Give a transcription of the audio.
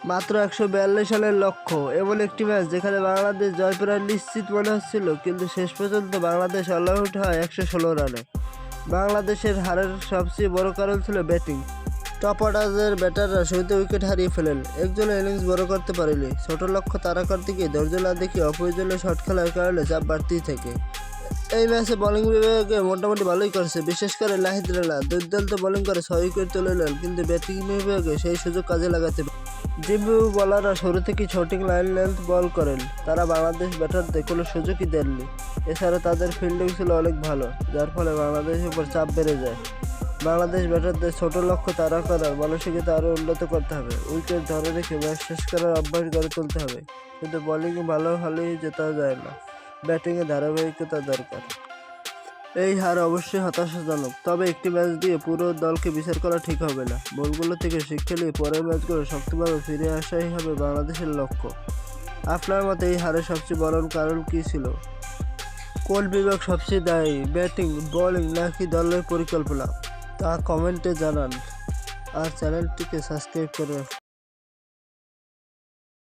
মাত্র ১৪২ রানের লক্ষ্য। এমন একটি ম্যাচ যেখানে বাংলাদেশ জয় প্রায় নিশ্চিত মনে হচ্ছিল, কিন্তু শেষ পর্যন্ত বাংলাদেশ অল আউট হয় ১১৬ রানে। বাংলাদেশের হারের সবচেয়ে বড় কারণ ছিল ব্যাটিং। টপ অর্ডারের ব্যাটাররা শুরুতে উইকেট হারিয়ে ফেলেন, একজনের ইনিংস বড় করতে পারেনি। ছোট লক্ষ্য তাড়া করতে গিয়ে ধৈর্য না দেখিয়ে অপ্রয়োজনীয় শট খেলার কারণে চাপ বাড়তেই থাকে। এই ম্যাচে বোলিং বিভাগে মোটামুটি ভালোই করেছে, বিশেষ করে নাহিদ রানা দুর্দান্ত বোলিং করে ৬ উইকেট তুলে নেন, কিন্তু ব্যাটিং বিভাগে সেই সুযোগ কাজে লাগাতে জিম্বু বোলাররা শুরু থেকেই সঠিক লাইন লেন্থ বল করেন, তারা বাংলাদেশ ব্যাটারদের কোনো সুযোগই দেননি। এছাড়া তাদের ফিল্ডিং ছিল অনেক ভালো, যার ফলে বাংলাদেশের উপর চাপ বেড়ে যায়। বাংলাদেশ ব্যাটারদের ছোট লক্ষ্য তাড়া করার মানসিকতা আরও উন্নত করতে হবে, উইকেট ধরে রেখে ম্যাচ শেষ করার অভ্যাস গড়ে তুলতে হবে। কিন্তু বোলিংয়ে ভালো হলেই জেতা যায় না, ব্যাটিংয়ে ধারাবাহিকতা দরকার। এই হার অবশ্যই হতাশাজনক, তবে একটি ম্যাচ দিয়ে পুরো দলকে বিচার করা ঠিক হবে না। ভুলগুলো থেকে শিক্ষা নিয়ে পরের ম্যাচগুলো শক্তভাবে ফিরে আসাই হবে বাংলাদেশের লক্ষ্য। আপনার মতে এই হারের সবচেয়ে বড় কারণ কী ছিল? কোন বিভাগ সবচেয়ে দায়ী, ব্যাটিং, বোলিং নাকি দলের পরিকল্পনা? তা কমেন্টে জানান, আর চ্যানেলটিকে সাবস্ক্রাইব করে